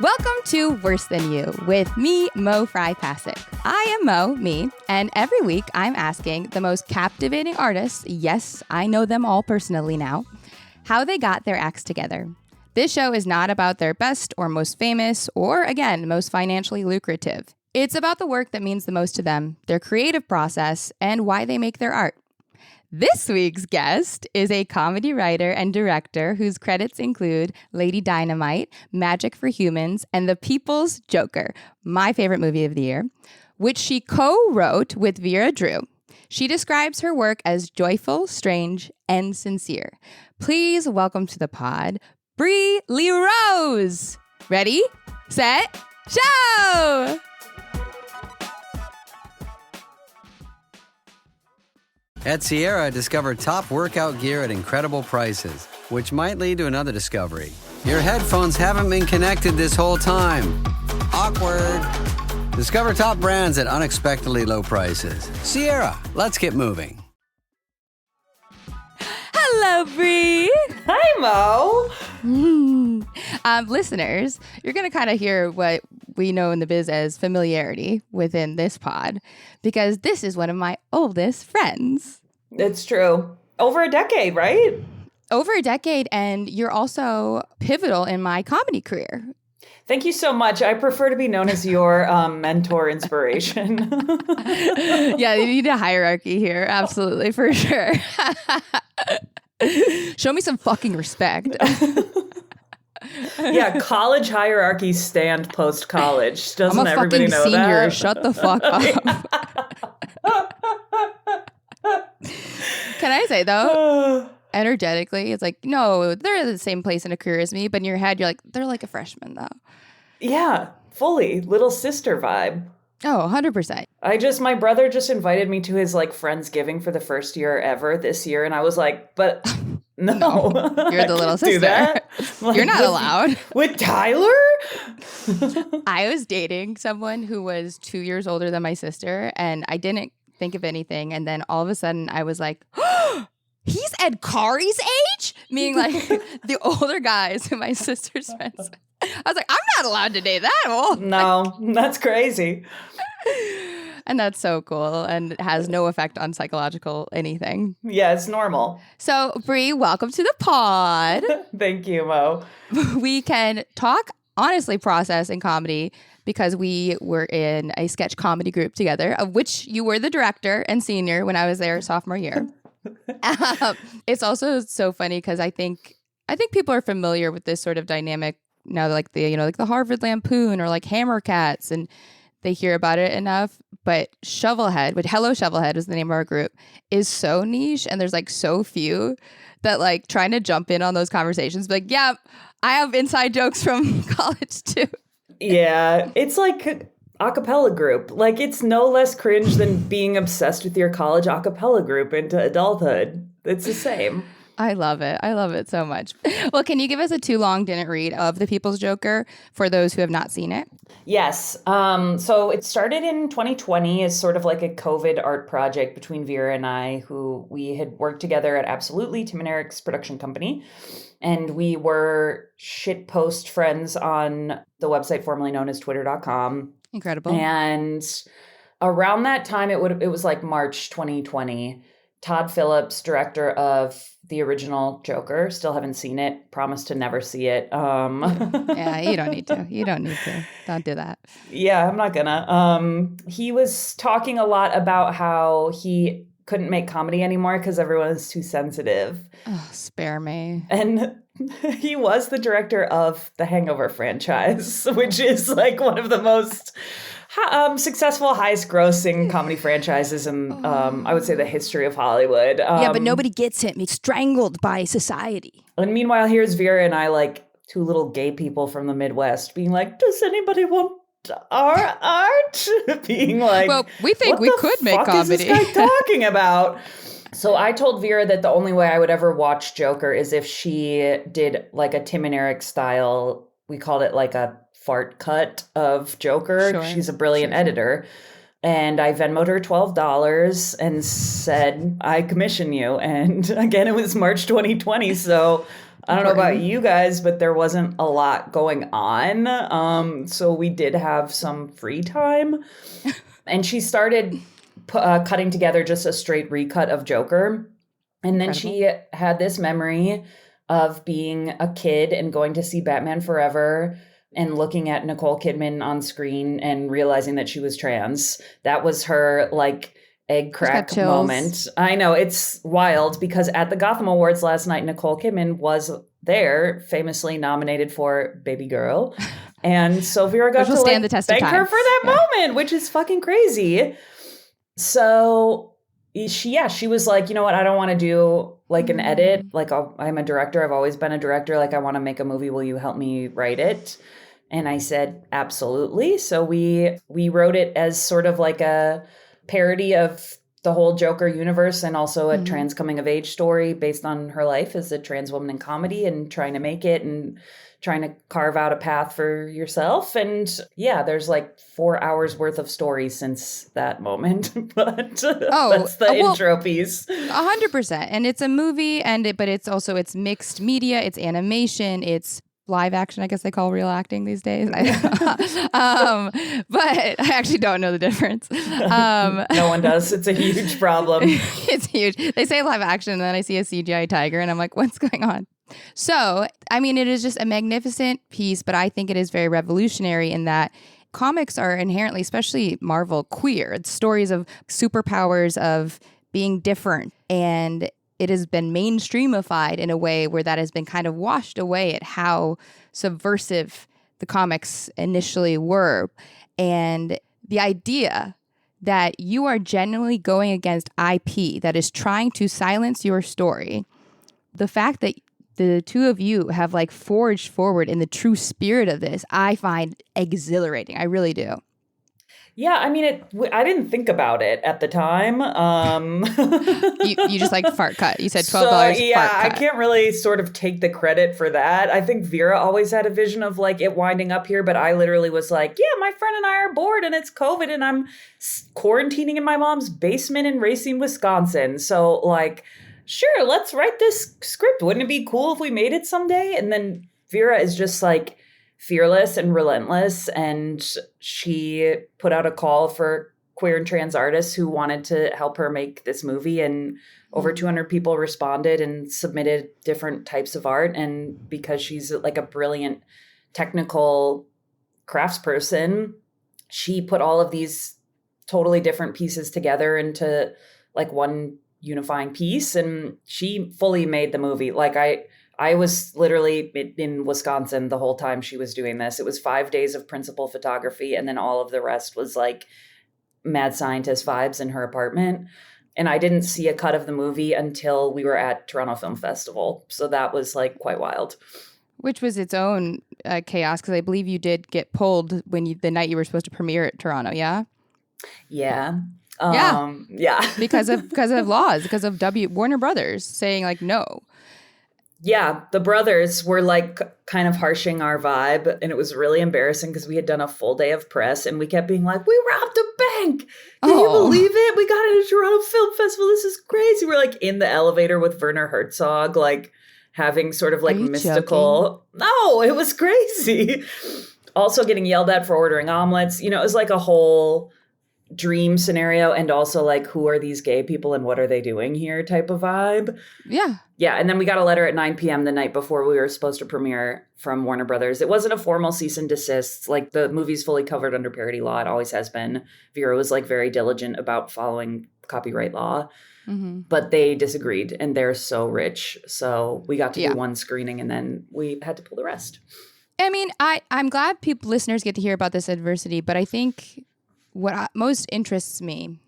Welcome to Worse Than You with me, Mo Fry-Pasek. I am Mo, me, and every week I'm asking the most captivating artists, yes, I know them all personally now, how they got their acts together. This show is not about their best or most famous or, again, most financially lucrative. It's about the work that means the most to them, their creative process, and why they make their art. This week's guest is a comedy writer and director whose credits include Lady Dynamite, Magic for Humans, and The People's Joker, my favorite movie of the year, which she co-wrote with Vera Drew. She describes her work as joyful, strange, and sincere. Please welcome to the pod, Bri LeRose. Ready, set, show! At Sierra, discover top workout gear at incredible prices, which might lead to another discovery. Your headphones haven't been connected this whole time. Awkward. Discover top brands at unexpectedly low prices. Sierra, let's get moving. Hello, Bri. Hi, Mo. Listeners, you're going to kind of hear what we know in the biz as familiarity within this pod, because this is one of my oldest friends. It's true. Over a decade, right? Over a decade, and you're also pivotal in my comedy career. Thank you so much. I prefer to be known as your mentor inspiration. Yeah, you need a hierarchy here. Absolutely, for sure. Show me some fucking respect. Yeah, college hierarchies stand post-college. Doesn't everybody know senior. that? Shut the fuck up. Can I say, though, energetically, it's like, no, they're in the same place in a career as me, but in your head, you're like, they're like a freshman, though. Yeah, fully. Little sister vibe. Oh, 100%. My brother just invited me to his Friendsgiving for the first year ever this year. And I was like, but no. You're the little sister. Do that? You're not allowed. With Tyler? I was dating someone who was 2 years older than my sister, and I didn't think of anything. And then all of a sudden I was like, oh, he's Ed Kari's age? Meaning like the older guys who my sister's friends with. I was like, I'm not allowed to date that old. No, that's crazy. And that's so cool and it has no effect on psychological anything. Yeah, it's normal. So, Bri, welcome to the pod. Thank you, Mo. We can talk, honestly, process and comedy because we were in a sketch comedy group together, of which you were the director and senior when I was there sophomore year. It's also so funny because I think people are familiar with this sort of dynamic now, like the Harvard Lampoon or like Hammer Cats, and they hear about it enough. But Shovelhead, which Hello Shovelhead is the name of our group, is so niche, and there's like so few that like trying to jump in on those conversations, like, yeah, I have inside jokes from college too. Yeah, it's like a cappella group. Like, it's no less cringe than being obsessed with your college a cappella group into adulthood. It's the same. I love it. I love it so much. Well, can you give us a too long didn't read of The People's Joker for those who have not seen it? Yes. So it started in 2020 as sort of like a COVID art project between Vera and I, who we had worked together at Absolutely, Tim and Eric's production company. And we were shitpost friends on the website formerly known as twitter.com. Incredible. And around that time, it was like March 2020. Todd Phillips, director of the original Joker, still haven't seen it. Promised to never see it. Yeah, you don't need to. You don't need to. Don't do that. Yeah, I'm not gonna. He was talking a lot about how he couldn't make comedy anymore because everyone is too sensitive. Oh, spare me. And he was the director of the Hangover franchise, which is like one of the most successful, highest grossing comedy franchises in, I would say, the history of Hollywood. Yeah, but nobody gets it. He's strangled by society. And meanwhile, here's Vera and I, like two little gay people from the Midwest, being like, does anybody want our art? Being like, well, we think we could make comedy. What the fuck is this guy talking about? So I told Vera that the only way I would ever watch Joker is if she did like a Tim and Eric style. We called it like a fart cut of Joker. Sure. She's a brilliant editor. And I Venmoed her $12 and said, I commission you. And again, it was March 2020. So I don't know about Important. you guys, but there wasn't a lot going on. So we did have some free time. And she started cutting together just a straight recut of Joker. And then Incredible. she had this memory of being a kid and going to see Batman Forever and looking at Nicole Kidman on screen and realizing that she was trans. That was her like egg Just got crack chills. moment. I know, it's wild because at the Gotham Awards last night, Nicole Kidman was there, famously nominated for Baby Girl. And so Vera got Which will to stand like the test of thank her time. for that Yeah. moment, which is fucking crazy. So she was like, you know what, I don't want to do like an edit. Like I'm a director. I've always been a director. Like I want to make a movie. Will you help me write it? And I said, absolutely. So we wrote it as sort of like a parody of the whole Joker universe and also a trans coming of age story based on her life as a trans woman in comedy and trying to make it and trying to carve out a path for yourself. And yeah, there's like 4 hours worth of story since that moment. But that's the intro piece. 100%. And it's a movie, but it's mixed media, it's animation, it's live action, I guess they call real acting these days. But I actually don't know the difference. No one does. It's a huge problem. It's huge. They say live action, and then I see a CGI tiger, and I'm like, what's going on? So, I mean, it is just a magnificent piece, but I think it is very revolutionary in that comics are inherently, especially Marvel, queer. It's stories of superpowers, of being different, and it has been mainstreamified in a way where that has been kind of washed away at how subversive the comics initially were. And the idea that you are genuinely going against IP that is trying to silence your story, the fact that the two of you have like forged forward in the true spirit of this, I find exhilarating. I really do. Yeah, I mean, I didn't think about it at the time. You just like fart cut. You said $12 yeah, fart cut. I can't really sort of take the credit for that. I think Vera always had a vision of like it winding up here, but I literally was like, yeah, my friend and I are bored and it's COVID and I'm quarantining in my mom's basement in Racine, Wisconsin. So like, sure, let's write this script. Wouldn't it be cool if we made it someday? And then Vera is just like fearless and relentless. And she put out a call for queer and trans artists who wanted to help her make this movie. And over 200 people responded and submitted different types of art. And because she's like a brilliant technical craftsperson, she put all of these totally different pieces together into like one unifying piece. And she fully made the movie. Like I was literally in Wisconsin the whole time she was doing this. It was 5 days of principal photography. And then all of the rest was like mad scientist vibes in her apartment. And I didn't see a cut of the movie until we were at Toronto Film Festival. So that was like quite wild. Which was its own chaos, because I believe you did get pulled the night you were supposed to premiere at Toronto, yeah? Yeah. Yeah. because of laws, because of Warner Brothers saying like no. Yeah, the brothers were like kind of harshing our vibe, and it was really embarrassing because we had done a full day of press and we kept being like, we robbed a bank. Can you believe it? We got it at Toronto Film Festival. This is crazy. We're like in the elevator with Werner Herzog, like having sort of like mystical. No, it was crazy. Also getting yelled at for ordering omelets. You know, it was like a whole dream scenario, and also like, who are these gay people and what are they doing here type of vibe. Yeah. And then we got a letter at 9 p.m. the night before we were supposed to premiere from Warner Brothers. It wasn't a formal cease and desist. Like the movie's fully covered under parody law. It always has been. Vera was like very diligent about following copyright law, but they disagreed and they're so rich. So we got to do one screening and then we had to pull the rest. I mean, I'm glad listeners get to hear about this adversity, but I think what most interests me,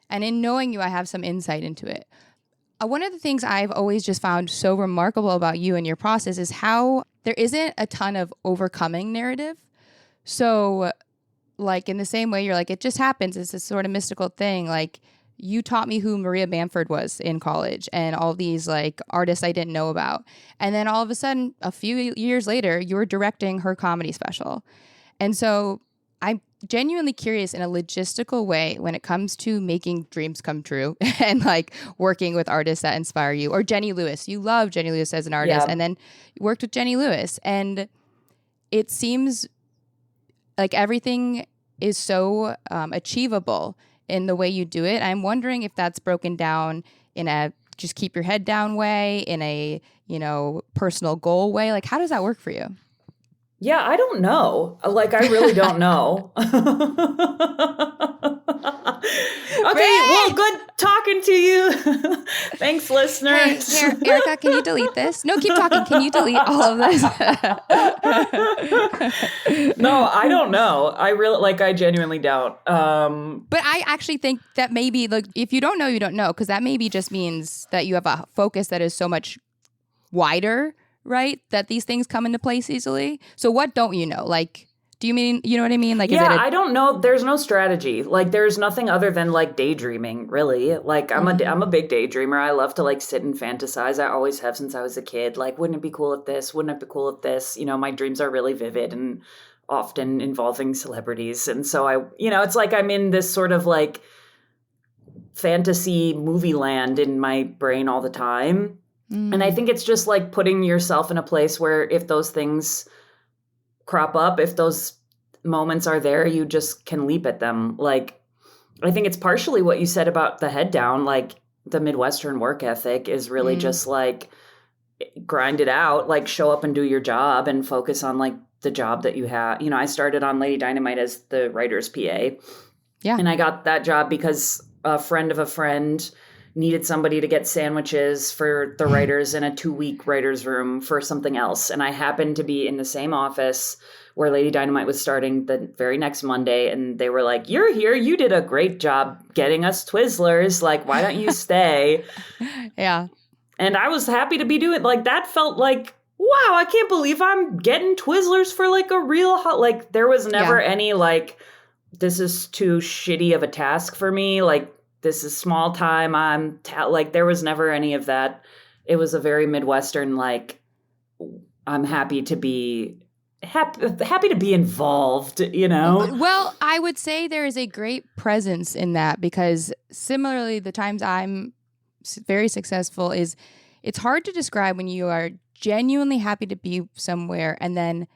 and in knowing you, I have some insight into it. One of the things I've always just found so remarkable about you and your process is how there isn't a ton of overcoming narrative. So, like, in the same way, you're like, it just happens. It's this sort of mystical thing. Like, you taught me who Maria Bamford was in college and all these, like, artists I didn't know about. And then all of a sudden, a few years later, you were directing her comedy special. And so genuinely curious in a logistical way when it comes to making dreams come true and like working with artists that inspire you. Or Jenny Lewis. You love Jenny Lewis as an artist, and then you worked with Jenny Lewis. And it seems like everything is so achievable in the way you do it. I'm wondering if that's broken down in a just keep your head down way, in a, personal goal way. Like, how does that work for you? Yeah, I don't know. Like, I really don't know. Okay, well, good talking to you. Thanks, listeners. Hey, here, Erica, can you delete this? No, keep talking. Can you delete all of this? No, I don't know. I genuinely don't. But I actually think that maybe, like, if you don't know, you don't know, because that maybe just means that you have a focus that is so much wider, right? That these things come into place easily. So what don't you know? Like, do you mean, you know what I mean? Like, yeah, I don't know. There's no strategy. Like, there's nothing other than like daydreaming, really. Like, I'm a big daydreamer. I love to like sit and fantasize. I always have since I was a kid. Like, wouldn't it be cool if this? Wouldn't it be cool if this? My dreams are really vivid and often involving celebrities. And so it's like I'm in this sort of like fantasy movie land in my brain all the time. And I think it's just like putting yourself in a place where if those things crop up, if those moments are there, you just can leap at them. Like, I think it's partially what you said about the head down, like the Midwestern work ethic is really just like grind it out, like show up and do your job and focus on like the job that you have. I started on Lady Dynamite as the writer's PA. Yeah. And I got that job because a friend of a friend needed somebody to get sandwiches for the writers in a 2-week writer's room for something else. And I happened to be in the same office where Lady Dynamite was starting the very next Monday. And they were like, "You're here. You did a great job getting us Twizzlers. Like, why don't you stay?" Yeah. And I was happy to be doing it. Like, that felt like, wow, I can't believe I'm getting Twizzlers for like a real like, there was never any like, this is too shitty of a task for me. Like, this is small time. Like, there was never any of that. It was a very Midwestern, like, I'm happy to be involved, Well, I would say there is a great presence in that, because similarly, the times I'm very successful is it's hard to describe when you are genuinely happy to be somewhere, and then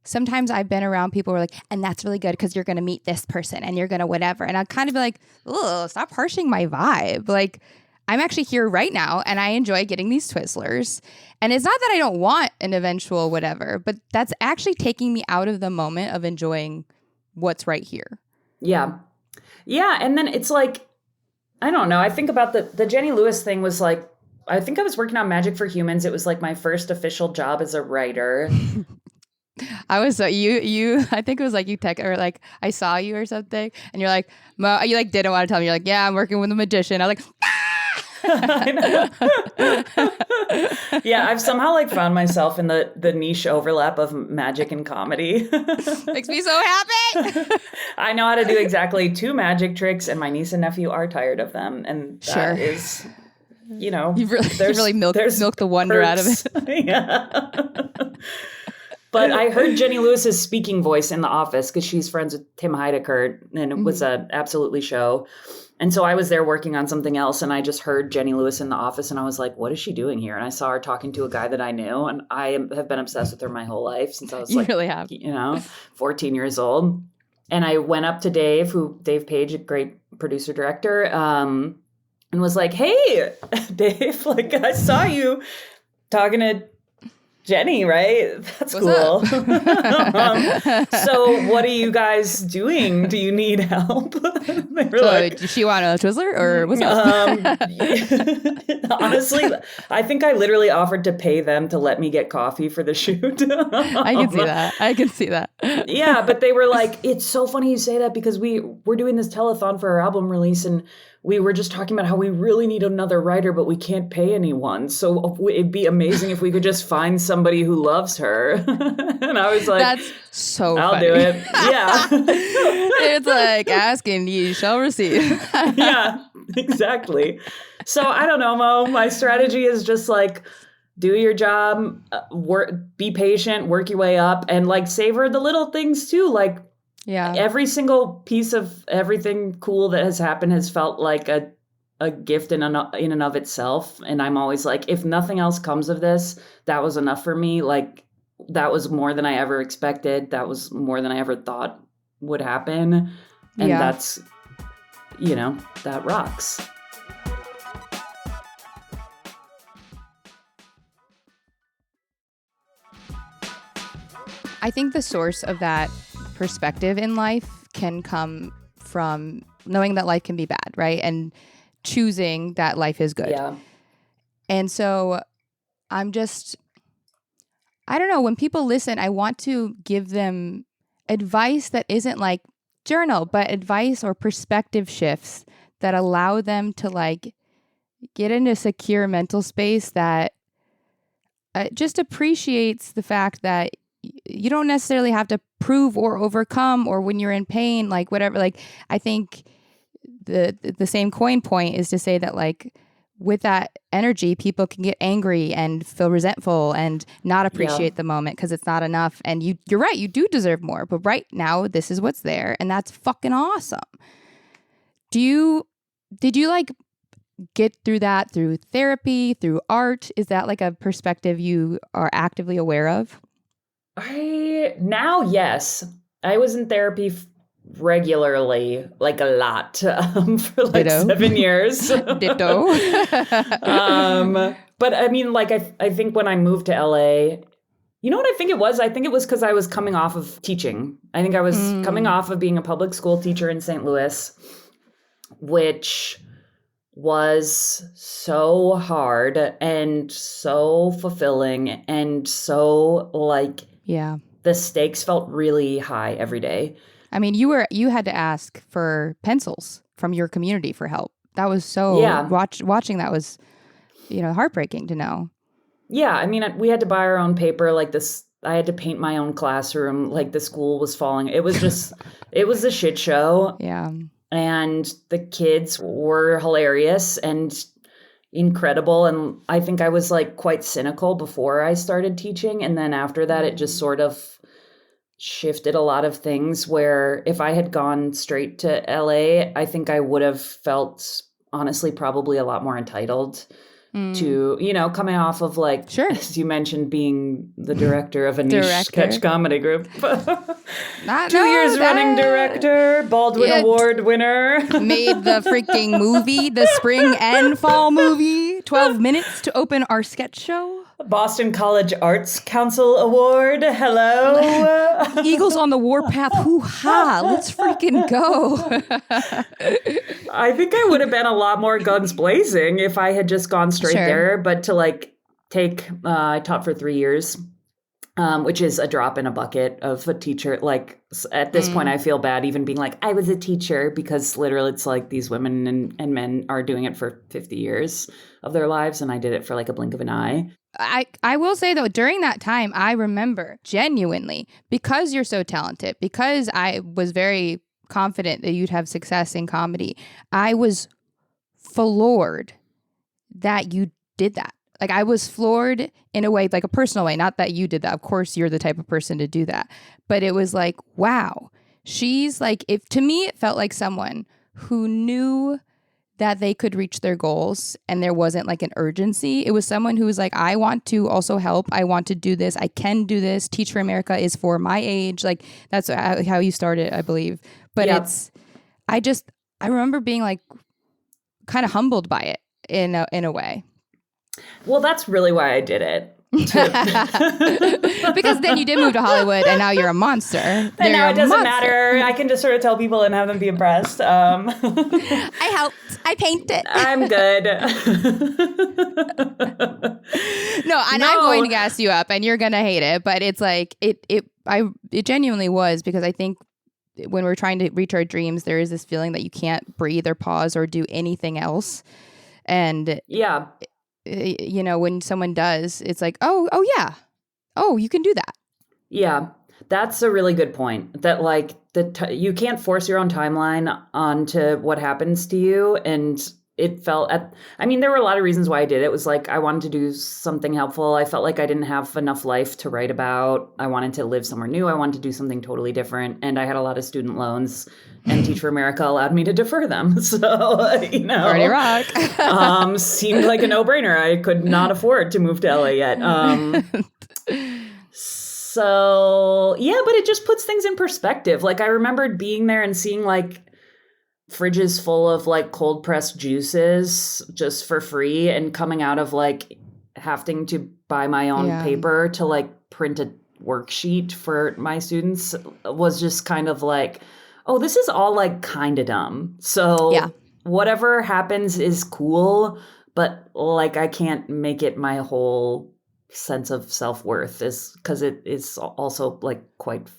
sometimes I've been around people who are like, and that's really good because you're going to meet this person and you're going to whatever. And I'll kind of be like, oh, stop harshing my vibe. Like, I'm actually here right now and I enjoy getting these Twizzlers. And it's not that I don't want an eventual whatever, but that's actually taking me out of the moment of enjoying what's right here. Yeah. Yeah. And then it's like, I don't know. I think about the Jenny Lewis thing was like, I think I was working on Magic for Humans. It was like my first official job as a writer. I was you I think it was like you text or like I saw you or something and you're like, Mo, you like didn't want to tell me. You're like, yeah, I'm working with a magician. I was like, Yeah, I've somehow like found myself in the niche overlap of magic and comedy. Makes me so happy. I know how to do exactly 2 magic tricks, and my niece and nephew are tired of them, and that is, you've really milked the wonder out of it. Yeah. But I heard Jenny Lewis's speaking voice in the office because she's friends with Tim Heidecker, and it was an absolutely show. And so I was there working on something else, and I just heard Jenny Lewis in the office, and I was like, what is she doing here? And I saw her talking to a guy that I knew, and I have been obsessed with her my whole life since I was 14 years old. And I went up to Dave Page, a great producer director, and was like, hey, Dave, like, I saw you talking to Jenny, right? That's cool. So what are you guys doing? Do you need help? Does she want a Twizzler or what's up? Honestly, I think I literally offered to pay them to let me get coffee for the shoot. I can see that. Yeah, but they were like, it's so funny you say that because we're doing this telethon for our album release, and we were just talking about how we really need another writer, but we can't pay anyone. So it'd be amazing if we could just find somebody who loves her. And I was like, that's so I'll funny. do it. Yeah. It's like asking, you shall receive. Yeah, exactly. So I don't know, Mo. My strategy is just like, do your job, be patient, work your way up, and like savor the little things too. Like, Yeah. Every single piece of everything cool that has happened has felt like a gift in and of itself. And I'm always like, if nothing else comes of this, that was enough for me. Like, that was more than I ever expected. That was more than I ever thought would happen. And Yeah. that's, that rocks. I think the source of that perspective in life can come from knowing that life can be bad, right? And choosing that life is good. Yeah. And so I don't know, when people listen, I want to give them advice that isn't like journal, but advice or perspective shifts that allow them to like get into a secure mental space that just appreciates the fact that you don't necessarily have to prove or overcome, or when you're in pain, like whatever. Like, I think the same coin point is to say that like with that energy, people can get angry and feel resentful and not appreciate the moment because it's not enough. And you're right, you do deserve more. But right now, this is what's there, and that's fucking awesome. Did you like get through that through therapy, through art? Is that like a perspective you are actively aware of? Yes. I was in therapy regularly, like a lot, for like Ditto. 7 years. Ditto. But I mean, like, I think when I moved to LA, you know what I think it was? I think it was because I was coming off of teaching. I think I was coming off of being a public school teacher in St. Louis, which was so hard and so fulfilling and so like, Yeah. the stakes felt really high every day. I mean, you had to ask for pencils from your community for help. That was so watching that was, heartbreaking to know. Yeah, I mean, we had to buy our own paper. Like this, I had to paint my own classroom. Like the school was falling. It was just, it was a shit show. Yeah. And the kids were hilarious and incredible. And I think I was like quite cynical before I started teaching. And then after that, it just sort of shifted a lot of things where if I had gone straight to LA, I think I would have felt honestly probably a lot more entitled to, coming off of like, sure, as you mentioned, being the director of a niche sketch comedy group. 2 years running director, Baldwin Award winner. Made the freaking movie, the spring and fall movie, 12 minutes to open our sketch show. Boston College Arts Council Award. Hello. Eagles on the warpath. Hoo-ha. Let's freaking go. I think I would have been a lot more guns blazing if I had just gone straight there. But to like I taught for 3 years, which is a drop in a bucket of a teacher. Like at this point, I feel bad even being like, I was a teacher, because literally it's like these women and men are doing it for 50 years of their lives. And I did it for like a blink of an eye. I will say, though, during that time, I remember genuinely, because you're so talented, because I was very confident that you'd have success in comedy, I was floored that you did that. Like, I was floored in a way, like a personal way, not that you did that. Of course, you're the type of person to do that. But it was like, wow, she's like, to me, it felt like someone who knew that they could reach their goals and there wasn't like an urgency. It was someone who was like, I want to also help. I want to do this. I can do this. Teach for America is for my age. Like, that's how you started, I believe. But I remember being like kind of humbled by it in a way. Well, that's really why I did it. Because then you did move to Hollywood and now you're a monster. And now it doesn't matter. I can just sort of tell people and have them be impressed. I helped. I painted. I'm good. I'm going to gas you up and you're going to hate it. But it's like, it genuinely was, because I think when we're trying to reach our dreams, there is this feeling that you can't breathe or pause or do anything else. And yeah. When someone does, it's like, oh yeah, you can do that. Yeah, that's a really good point. That like you can't force your own timeline onto what happens to you, and it felt there were a lot of reasons why I did it. It was like, I wanted to do something helpful. I felt like I didn't have enough life to write about. I wanted to live somewhere new. I wanted to do something totally different. And I had a lot of student loans, and Teach for America allowed me to defer them. So, Party rock. Seemed like a no-brainer. I could not afford to move to LA yet. So yeah, but it just puts things in perspective. Like, I remembered being there and seeing like fridges full of like cold pressed juices just for free, and coming out of like having to buy my own paper to like print a worksheet for my students was just kind of like, oh, this is all like kind of dumb. So whatever happens is cool, but like I can't make it my whole sense of self-worth, is because it is also like quite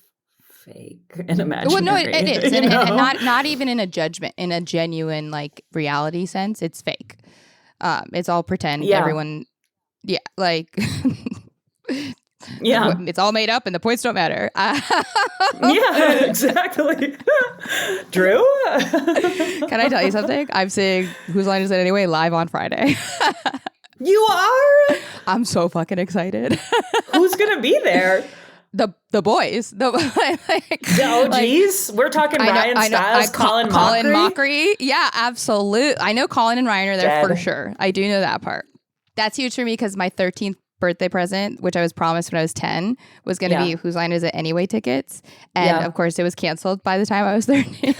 fake and imaginary. Well, no, it is, and not even in a judgment, in a genuine like reality sense. It's fake. It's all pretend. Yeah. Everyone, it's all made up, and the points don't matter. Yeah, exactly. Drew, can I tell you something? I'm saying Whose Line Is It Anyway live on Friday. You are? I'm so fucking excited. Who's gonna be there? The boys. The OGs? We're talking Ryan Stiles, Colin Mockery. Yeah, absolutely. I know Colin and Ryan are there for sure. I do know that part. That's huge for me because my 13th birthday present, which I was promised when I was 10, was going to be Whose Line Is It Anyway tickets. And of course, it was canceled by the time I was 13.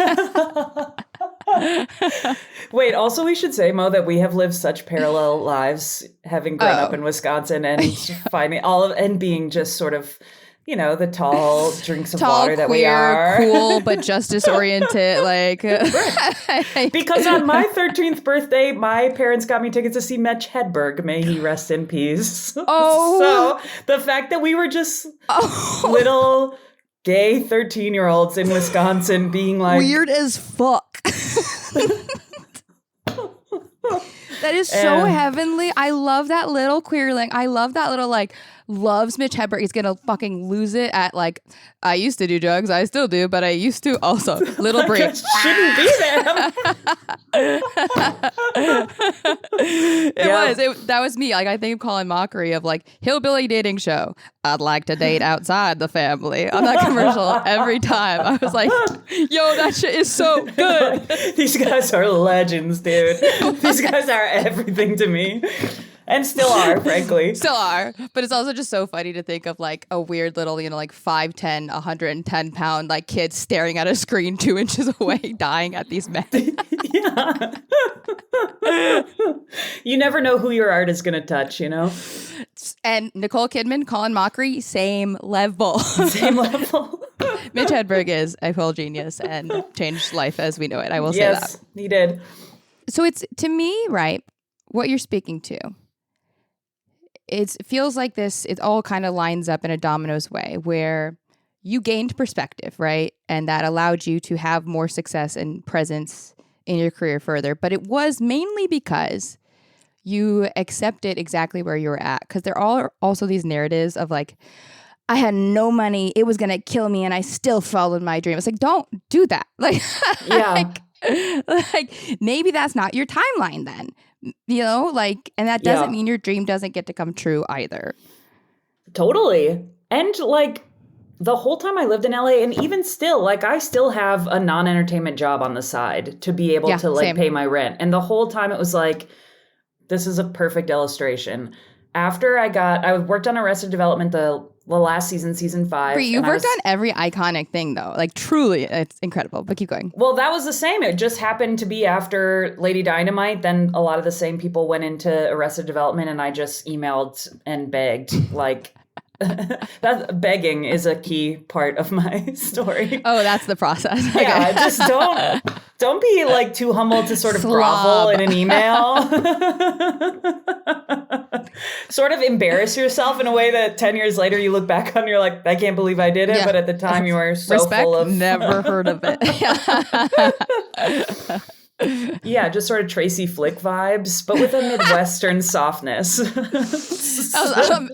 Wait, also we should say, Mo, that we have lived such parallel lives, having grown up in Wisconsin and finding and being just sort of, the tall drinks of water that we are. Cool, but justice oriented. Like, because on my 13th birthday, my parents got me tickets to see Mitch Hedberg. May he rest in peace. Oh, so the fact that we were just little gay 13-year-olds in Wisconsin being like weird as fuck. That is so heavenly. I love that little queerling. I love that little like loves Mitch Hedberg. He's gonna fucking lose it at like, I used to do drugs. I still do, but I used to also. Little Bri. Shouldn't be there. That was me. Like, I think of Colin Mockery of like hillbilly dating show. I'd like to date outside the family on that commercial every time. I was like, yo, that shit is so good. These guys are legends, dude. These guys are everything to me. And still are, frankly. Still are. But it's also just so funny to think of like a weird little, like 5'10", 110-pound like kid staring at a screen 2 inches away, dying at these men. Yeah. You never know who your art is going to touch, And Nicole Kidman, Colin Mockery, same level. Same level. Mitch Hedberg is a whole genius and changed life as we know it. I will say that. Yes, he did. So it's, to me, right, what you're speaking to, it feels like this, it all kind of lines up in a dominoes way where you gained perspective, right? And that allowed you to have more success and presence in your career further. But it was mainly because you accepted exactly where you were at. Because there are also these narratives of like, I had no money, it was going to kill me, and I still followed my dream. It's like, don't do that. Like, like maybe that's not your timeline then. And that doesn't mean your dream doesn't get to come true either. Totally. And like the whole time I lived in LA, and even still, like I still have a non-entertainment job on the side to be able to like pay my rent. And the whole time it was like, this is a perfect illustration. After I worked on Arrested Development, the last season 5. Bri, you've worked on every iconic thing, though. Like, truly, it's incredible. But keep going. Well, that was the same. It just happened to be after Lady Dynamite. Then a lot of the same people went into Arrested Development, and I just emailed and begged. Like, that begging is a key part of my story. Oh, that's the process. Yeah, just don't be like too humble to sort of grovel in an email. Sort of embarrass yourself in a way that 10 years later you look back on and you're like, I can't believe I did it. Yeah. But at the time you were so full of... Never heard of it. Yeah, just sort of Tracy Flick vibes, but with a Midwestern softness. I'm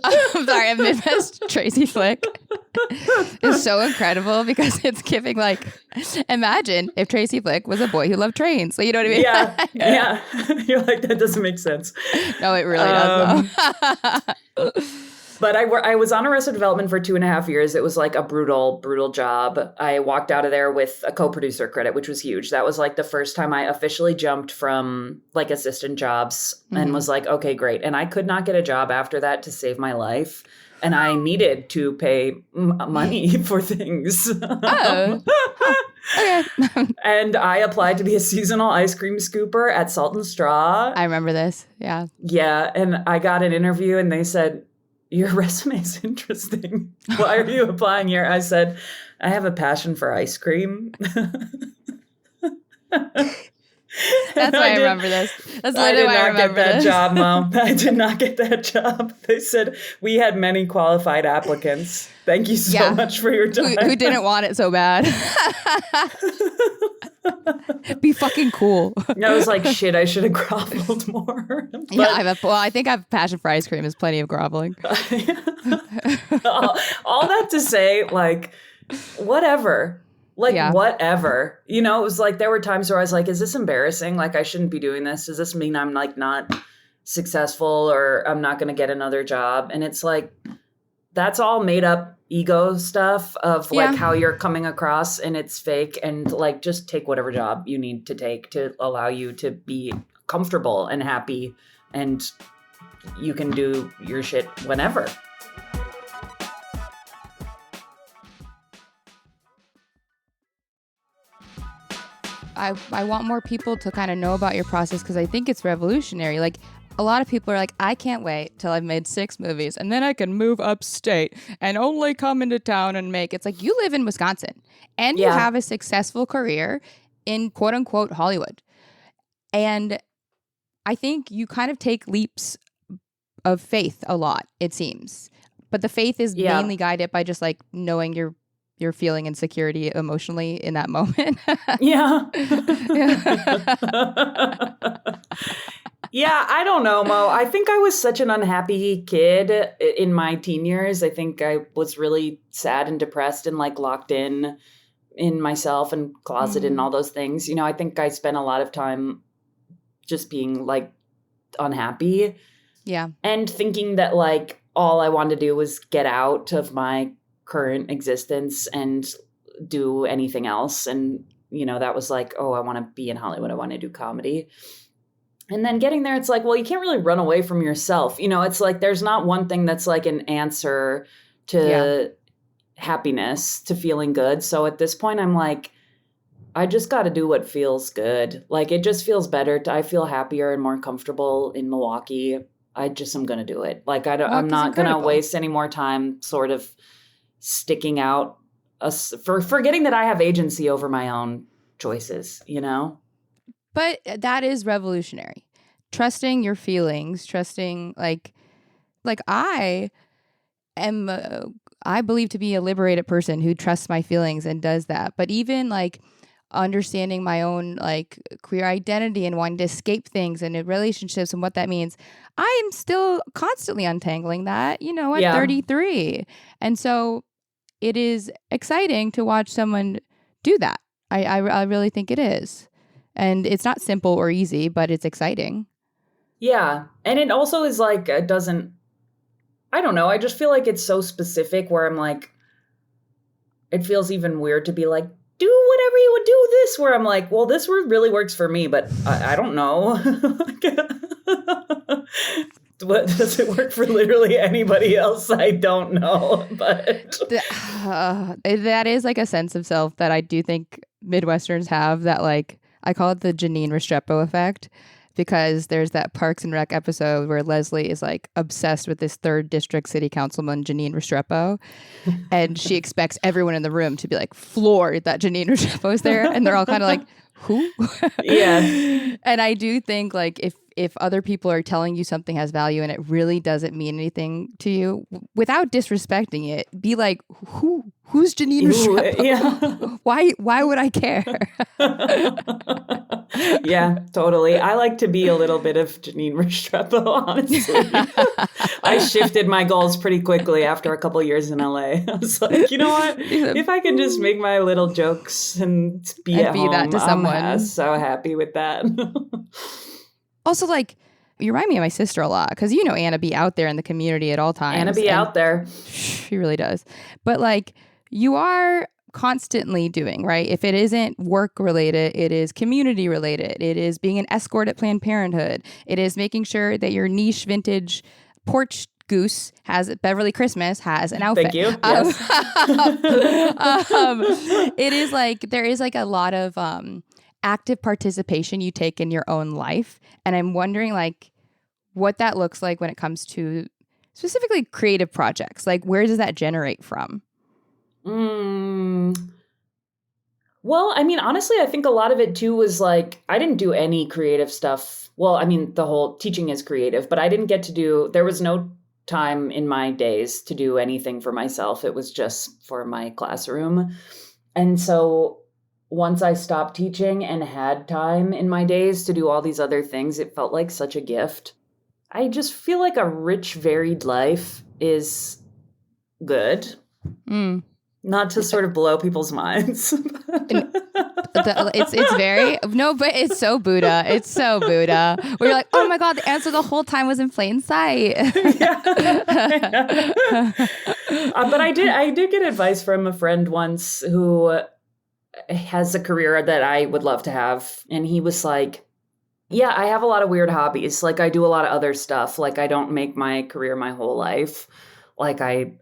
sorry, a Midwest Tracy Flick. is so incredible because it's giving like, imagine if Tracy Flick was a boy who loved trains. So you know what I mean? Yeah. You're like, that doesn't make sense. No, it really does though. But I was on Arrested Development for 2.5 years. It was like a brutal job. I walked out of there with a co-producer credit, which was huge. That was like the first time I officially jumped from like assistant jobs and was like, okay, great. And I could not get a job after that to save my life. And I needed to pay money for things. Oh. Okay. And I applied to be a seasonal ice cream scooper at Salt and Straw. I remember this. Yeah. Yeah. And I got an interview and they said, your resume is interesting. Why are you applying here? I said, I have a passion for ice cream. That's why I remember this. That's literally why I remember that this. job, Mom. I did not get that job. They said, we had many qualified applicants. Thank you so much for your time. Who didn't want it so bad? Be fucking cool. I was like, shit, I should have groveled more. But, yeah, I think I have a passion for ice cream is plenty of groveling. all that to say, like, whatever. Like, whatever. You know, it was like there were times where I was like, is this embarrassing? Like, I shouldn't be doing this. Does this mean I'm like not successful or I'm not going to get another job? And it's like, that's all made up ego stuff of like how you're coming across and it's fake. And like, just take whatever job you need to take to allow you to be comfortable and happy. And you can do your shit whenever. I want more people to kind of know about your process because I think it's revolutionary. Like a lot of people are like, I can't wait till I've made 6 movies and then I can move upstate and only come into town and make. It's like you live in Wisconsin and you have a successful career in quote unquote Hollywood. And I think you kind of take leaps of faith a lot, it seems. But the faith is mainly guided by just like knowing you're feeling insecurity emotionally in that moment. Yeah, I don't know, Mo. I think I was such an unhappy kid in my teen years. I think I was really sad and depressed and like locked in myself and closeted and all those things. You know, I think I spent a lot of time just being like unhappy. Yeah. And thinking that like all I wanted to do was get out of my current existence and do anything else. And, you know, that was like, oh, I want to be in Hollywood. I want to do comedy. And then getting there, it's like, well, you can't really run away from yourself. You know, it's like there's not one thing that's like an answer to happiness, to feeling good. So at this point, I'm like, I just got to do what feels good. Like it just feels better. I feel happier and more comfortable in Milwaukee. I just am going to do it. Like I'm not going to waste any more time sort of sticking out for forgetting that I have agency over my own choices, you know? But that is revolutionary. Trusting your feelings, trusting like I am, I believe to be a liberated person who trusts my feelings and does that. But even like understanding my own like queer identity and wanting to escape things and in relationships and what that means, I am still constantly untangling that, you know, at 33. And so it is exciting to watch someone do that. I really think it is. And it's not simple or easy, but it's exciting. Yeah. And it also is like, it doesn't, I don't know. I just feel like it's so specific where I'm like, it feels even weird to be like, do whatever you would do this, where I'm like, well, this really works for me, but I don't know. What does it work for literally anybody else? I don't know. But that is like a sense of self that I do think Midwesterns have, that like, I call it the Janine Restrepo effect, because there's that Parks and Rec episode where Leslie is like obsessed with this 3rd district city councilman, Janine Restrepo. And she expects everyone in the room to be like floored that Janine Restrepo is there. And they're all kind of like, who? Yeah. And I do think like if other people are telling you something has value and it really doesn't mean anything to you, without disrespecting it, be like, who's Janine Restrepo? Yeah. Why would I care? Yeah, totally. I like to be a little bit of Janine Restrepo, honestly. I shifted my goals pretty quickly after a couple years in LA. I was like, you know what? If I can just make my little jokes and be at home, that to someone. I'm so happy with that. Also, like, you remind me of my sister a lot because you know Anna be out there in the community at all times. Anna be out there. She really does. But like, you are constantly doing, right? If it isn't work related, it is community related. It is being an escort at Planned Parenthood. It is making sure that your niche vintage porch goose Beverly Christmas has an outfit. Thank you. Yes. It is like, there is like a lot of active participation you take in your own life. And I'm wondering like what that looks like when it comes to specifically creative projects. Like, where does that generate from? Well, I mean, honestly, I think a lot of it too was like, I didn't do any creative stuff. Well, I mean, the whole teaching is creative, but I didn't get to there was no time in my days to do anything for myself. It was just for my classroom. And so once I stopped teaching and had time in my days to do all these other things, it felt like such a gift. I just feel like a rich, varied life is good. Not to sort of blow people's minds. It's very, no, but it's so Buddha. It's so Buddha. Where you're like, oh my God, the answer the whole time was in plain sight. But I did get advice from a friend once who has a career that I would love to have. And he was like, yeah, I have a lot of weird hobbies. Like I do a lot of other stuff. Like I don't make my career my whole life. Like I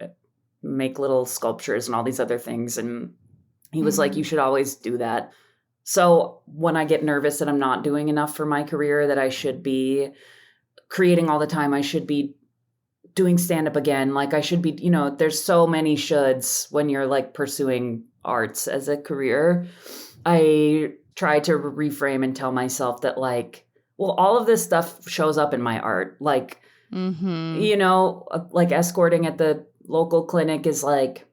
make little sculptures and all these other things. And he was like, you should always do that. So when I get nervous that I'm not doing enough for my career, that I should be creating all the time, I should be doing stand-up again. Like I should be, there's so many shoulds when you're like pursuing arts as a career. I try to reframe and tell myself that like, well, all of this stuff shows up in my art. Like, like escorting at the local clinic is like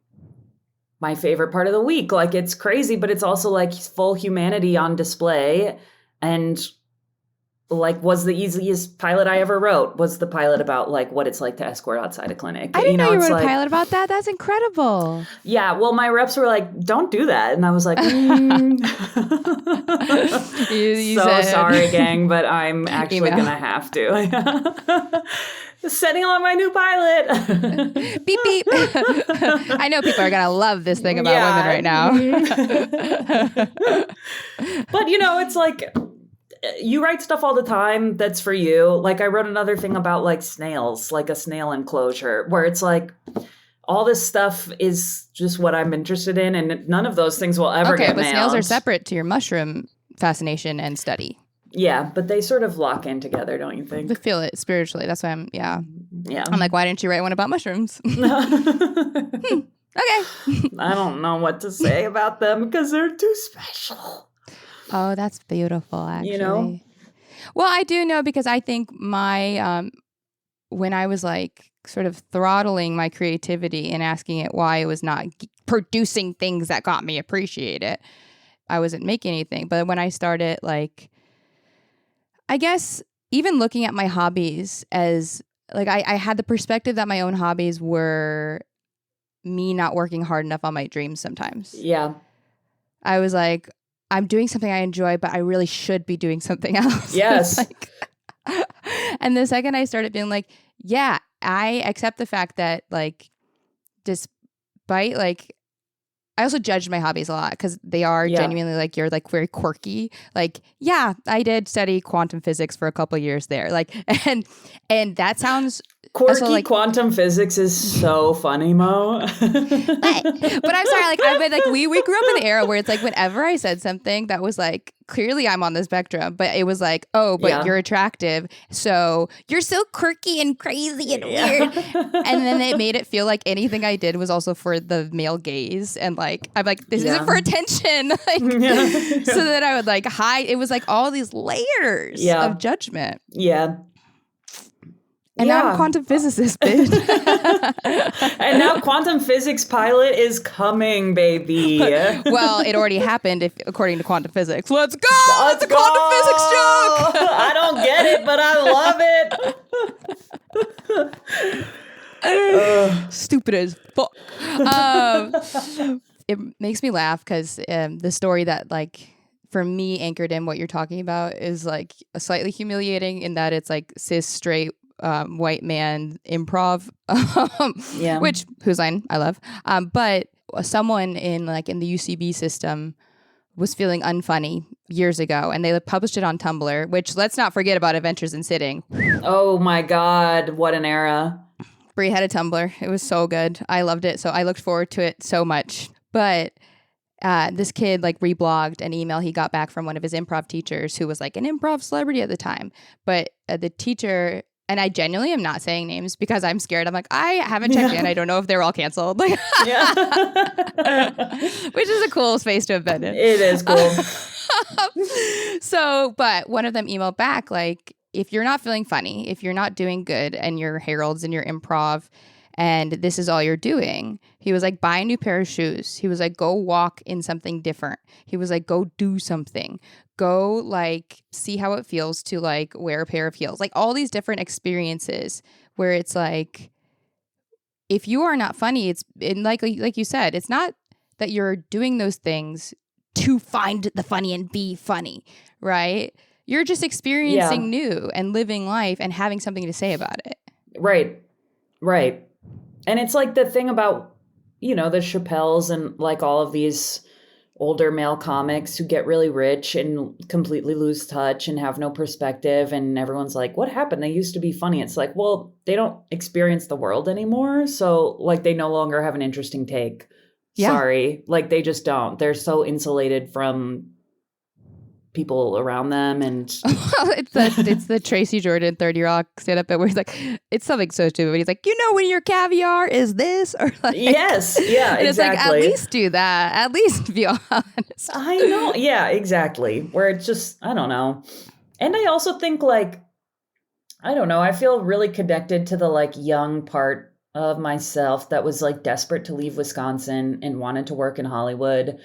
my favorite part of the week. Like it's crazy, but it's also like full humanity on display. And like was the easiest pilot I ever wrote was the pilot about like what it's like to escort outside a clinic. I didn't know you wrote a pilot about that. That's incredible. Yeah. Well, my reps were like, don't do that. And I was like, you so said, sorry, gang, but I'm actually going to have to. Setting on my new pilot. Beep, beep. I know people are going to love this thing about women right now. But, it's like, you write stuff all the time that's for you. Like I wrote another thing about like snails, like a snail enclosure, where it's like all this stuff is just what I'm interested in. And none of those things will ever get mailed. Okay, but snails are separate to your mushroom fascination and study. Yeah, but they sort of lock in together, don't you think? I feel it spiritually. That's why Yeah. I'm like, why didn't you write one about mushrooms? Okay. I don't know what to say about them because they're too special. Oh, that's beautiful, actually. Well, I do know because I think my, when I was like sort of throttling my creativity and asking it why it was not producing things that got me appreciated, I wasn't making anything. But when I started like, I guess even looking at my hobbies as like, I had the perspective that my own hobbies were me not working hard enough on my dreams sometimes. Yeah. I was like, I'm doing something I enjoy, but I really should be doing something else. Yes. And the second I started being like, yeah, I accept the fact that like, despite like, I also judged my hobbies a lot because they are genuinely like, you're like very quirky. Like, yeah, I did study quantum physics for a couple of years there. Like, and that sounds quirky. Like, quantum physics is so funny, Mo. but I'm sorry. Like, I've been like, we grew up in the era where it's like, whenever I said something that was like, clearly I'm on the spectrum, but it was like, oh, but you're attractive. So you're so quirky and crazy and weird. And then it made it feel like anything I did was also for the male gaze. And like, I'm like, this isn't for attention. Like, so that I would like hide. It was like all these layers of judgment. Yeah. And now I'm a quantum physicist, bitch. And now quantum physics pilot is coming, baby. Well, it already happened according to quantum physics. Let's go! Let's it's a quantum physics joke! I don't get it, but I love it. Stupid as fuck. It makes me laugh because the story that like for me anchored in what you're talking about is like slightly humiliating in that it's like cis straight white man improv, which whose line I love. But someone in the UCB system was feeling unfunny years ago, and they published it on Tumblr. Which let's not forget about Adventures in Sitting. Oh my God, what an era! Bri had a Tumblr. It was so good. I loved it. So I looked forward to it so much. But this kid like reblogged an email he got back from one of his improv teachers who was like an improv celebrity at the time. But the teacher, and I genuinely am not saying names because I'm scared. I'm like, I haven't checked in. I don't know if they're all canceled. Like, which is a cool space to have been in. It is cool. So, but one of them emailed back like, if you're not feeling funny, if you're not doing good and your heralds and your improv and this is all you're doing, he was like, buy a new pair of shoes. He was like, go walk in something different. He was like, go do something. Go like see how it feels to like wear a pair of heels. Like all these different experiences where it's like, if you are not funny, it's like you said, it's not that you're doing those things to find the funny and be funny, right? You're just experiencing new and living life and having something to say about it. Right. And it's like the thing about, the Chappelles and like all of these older male comics who get really rich and completely lose touch and have no perspective. And everyone's like, what happened? They used to be funny. It's like, well, they don't experience the world anymore. So like they no longer have an interesting take. Yeah. Sorry. Like they just don't. They're so insulated from people around them. And it's the Tracy Jordan 30 Rock stand-up bit where he's like, it's something so stupid, but he's like, when your caviar is this, or like, yes, yeah, and exactly. It's like, at least do that, at least be honest. I know, yeah, exactly, where it's just, I don't know. And I also think like, I don't know, I feel really connected to the like young part of myself that was like desperate to leave Wisconsin and wanted to work in Hollywood.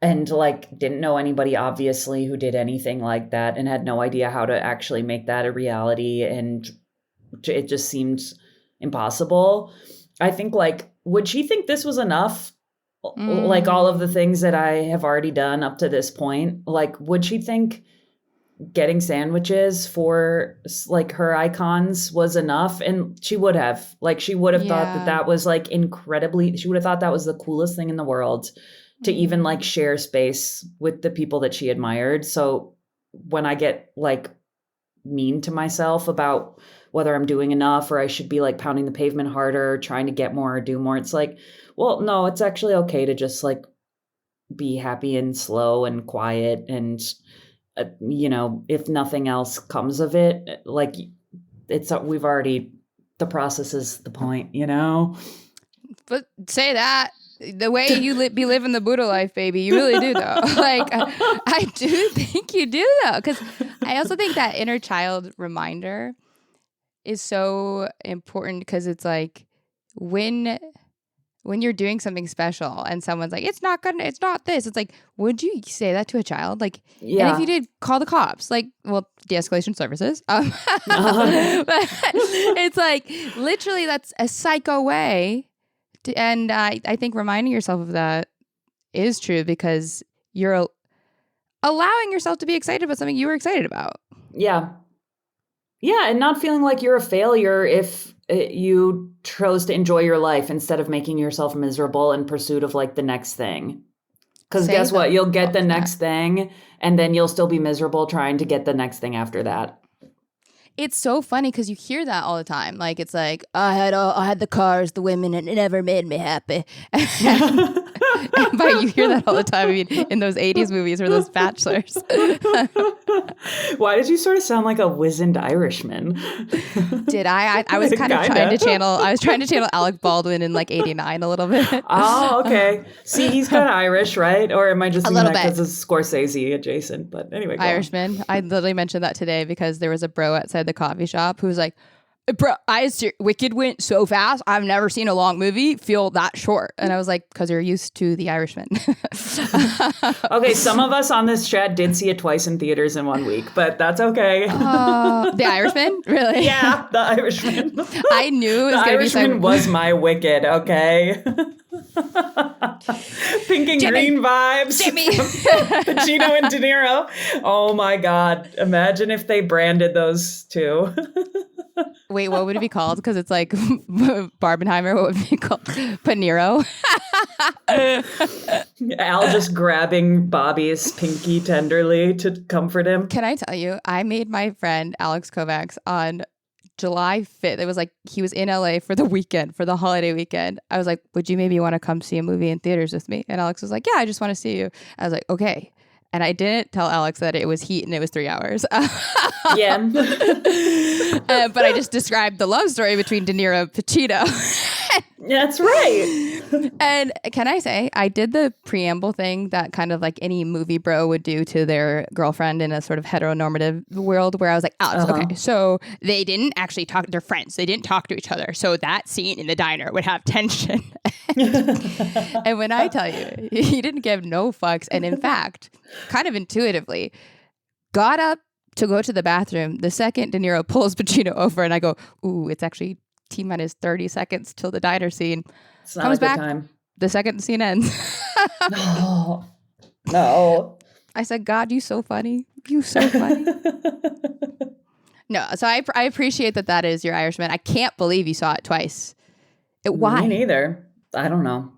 And like didn't know anybody obviously who did anything like that and had no idea how to actually make that a reality. And it just seemed impossible. I think like, would she think this was enough? Like all of the things that I have already done up to this point, like, would she think getting sandwiches for like her icons was enough? And she would have thought that was like incredibly, she would have thought that was the coolest thing in the world. To even like share space with the people that she admired. So when I get like mean to myself about whether I'm doing enough or I should be like pounding the pavement harder, trying to get more or do more, it's like, well, no, it's actually okay to just like be happy and slow and quiet. And, if nothing else comes of it, like the process is the point, But say that. The way you be living the Buddha life, baby, you really do, though. Like, I do think you do, though, because I also think that inner child reminder is so important because it's like when you're doing something special and someone's like, it's not this. It's like, would you say that to a child? Like, yeah. And if you did, call the cops. Like, well, de-escalation services. But it's like, literally, that's a psycho way. And I think reminding yourself of that is true because you're allowing yourself to be excited about something you were excited about. Yeah. Yeah, and not feeling like you're a failure if you chose to enjoy your life instead of making yourself miserable in pursuit of like the next thing. Because guess what? You'll get the next thing and then you'll still be miserable trying to get the next thing after that. It's so funny because you hear that all the time. Like, it's like, I had the cars, the women, and it never made me happy. But you hear that all the time. I mean, in those 80s movies or those bachelors. Why did you sort of sound like a wizened Irishman? Did I? I was kind of trying to channel Alec Baldwin in like 89 a little bit. Oh, okay. See, he's kind of Irish, right? Or am I just saying that because it's Scorsese adjacent? But anyway, Irishman. I literally mentioned that today because there was a bro outside the coffee shop who was like, Bro, Wicked went so fast. I've never seen a long movie feel that short. And I was like, because you're used to The Irishman. Okay, some of us on this chat did see it twice in theaters in 1 week, but that's okay. The Irishman? Really? Yeah, The Irishman. I knew it was going to be The Irishman was my Wicked, okay? Pink and green vibes. Jimmy. Pacino and De Niro. Oh my God. Imagine if they branded those two. Wait, what would it be called? Because it's like Barbenheimer. What would it be called? Panero. Al just grabbing Bobby's pinky tenderly to comfort him. Can I tell you, I made my friend Alex Kovacs on July 5th. It was like he was in LA for the weekend, for the holiday weekend. I was like, would you maybe want to come see a movie in theaters with me? And Alex was like, yeah, I just want to see you. I was like, okay. And I didn't tell Alex that it was Heat and it was 3 hours. Yeah. But I just described the love story between De Niro and Pacino. That's right. And can I say, I did the preamble thing that kind of like any movie bro would do to their girlfriend in a sort of heteronormative world, where I was like, Alex, okay, so they didn't actually talk, they're friends. They didn't talk to each other. So that scene in the diner would have tension. And when I tell you, he didn't give no fucks. And in fact, kind of intuitively, got up to go to the bathroom the second De Niro pulls Pacino over, and I go, ooh, it's actually T-minus 30 seconds till the diner scene. It's not Comes a good back, time. the second the scene ends. No. I said, God, you so funny. You so funny. No, so I appreciate that is your Irishman. I can't believe you saw it twice. Why? Me neither. I don't know.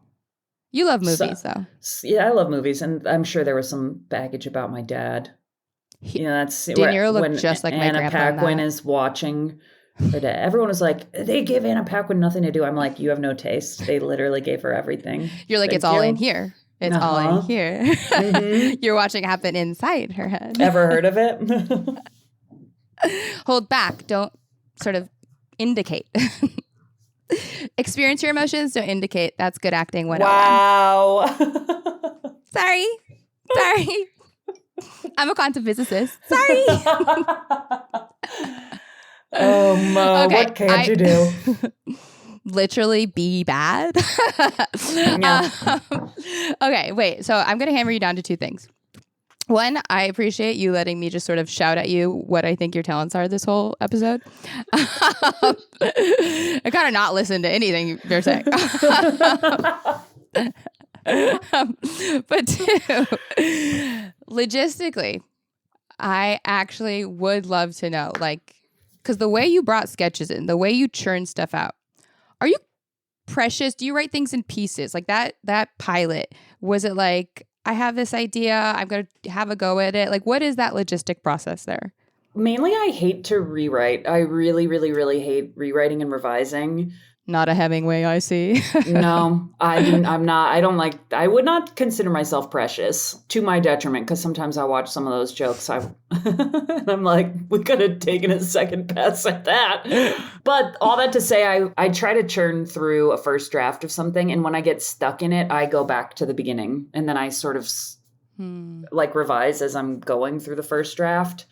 You love movies, though. Yeah, I love movies, and I'm sure there was some baggage about my dad. That's De Niro looked just like my Anna grandpa. Paquin is watching her dad. Everyone was like, they give Anna Paquin nothing to do. I'm like, you have no taste. They literally gave her everything. You're like, Thank it's all you. in here. It's all in here. Mm-hmm. You're watching it happen inside her head. Ever heard of it? Hold back. Don't sort of indicate. Experience your emotions. Don't indicate. That's good acting. Wow. Sorry. I'm a quantum physicist. Sorry. Oh, Mo, Okay, what can't you do? Literally be bad. Yeah. Okay, wait. So I'm going to hammer you down to two things. One, I appreciate you letting me just sort of shout at you what I think your talents are this whole episode. I kind of not listen to anything you're saying. But two, logistically, I actually would love to know, like, because the way you brought sketches in, the way you churn stuff out, are you precious? Do you write things in pieces? Like that pilot, was it like, I have this idea, I'm going to have a go at it? Like, what is that logistic process there? Mainly, I hate to rewrite. I really, really, really hate rewriting and revising. Not a Hemingway, I see. No, I'm not. I would not consider myself precious, to my detriment, because sometimes I watch some of those jokes. And I'm like, we could have taken a second pass at that. But all that to say, I try to churn through a first draft of something. And when I get stuck in it, I go back to the beginning. And then I sort of like revise as I'm going through the first draft,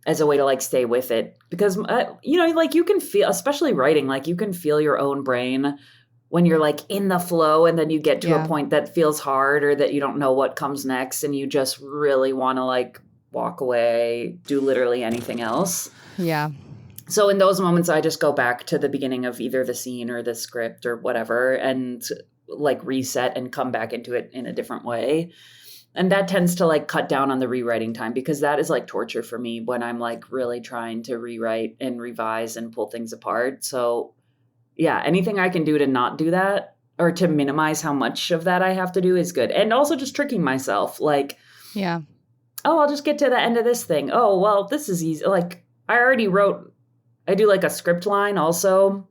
as a way to like stay with it. Because, like you can feel, especially writing, like you can feel your own brain when you're like in the flow, and then you get to a point that feels hard, or that you don't know what comes next, and you just really want to like walk away, do literally anything else. Yeah. So in those moments, I just go back to the beginning of either the scene or the script or whatever, and like reset and come back into it in a different way. And that tends to like cut down on the rewriting time, because that is like torture for me when I'm like really trying to rewrite and revise and pull things apart. So yeah, anything I can do to not do that, or to minimize how much of that I have to do, is good. And also just tricking myself, like, yeah, oh, I'll just get to the end of this thing. Oh, well, this is easy. Like I do like a script line also.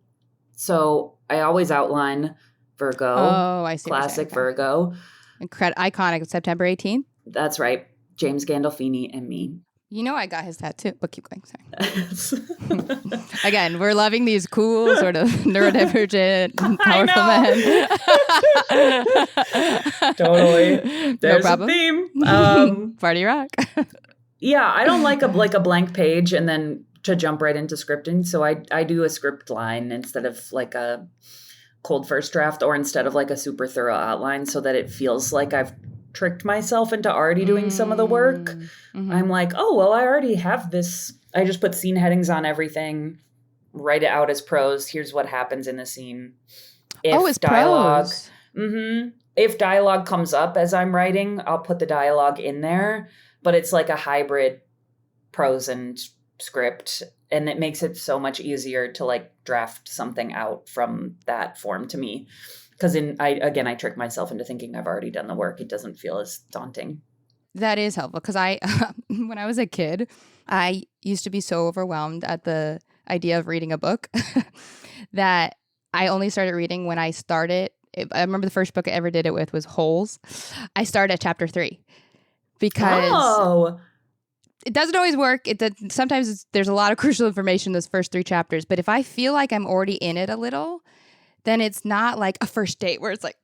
So I always outline Virgo. Oh, I see. Classic Virgo. Iconic. September 18th. That's right. James Gandolfini and me. You know I got his tattoo, but keep going. Sorry. Again, we're loving these cool, sort of neurodivergent, powerful men. Totally. There's no problem. A theme. Party rock. Yeah, I don't like a blank page and then to jump right into scripting. So I do a script line instead of like a cold first draft, or instead of like a super thorough outline, so that it feels like I've tricked myself into already doing some of the work. Mm-hmm. I'm like, oh, well, I already have this. I just put scene headings on everything, write it out as prose. Here's what happens in the scene. It's dialogue. prose. Mm-hmm. If dialogue comes up as I'm writing, I'll put the dialogue in there, but it's like a hybrid prose and script. And it makes it so much easier to like draft something out from that form to me. Because I trick myself into thinking I've already done the work. It doesn't feel as daunting. That is helpful because when I was a kid, I used to be so overwhelmed at the idea of reading a book that I only started reading when I started. I remember the first book I ever did it with was Holes. I started at chapter 3 because it doesn't always work. Sometimes there's a lot of crucial information in those first 3 chapters. But if I feel like I'm already in it a little, then it's not like a first date where it's like,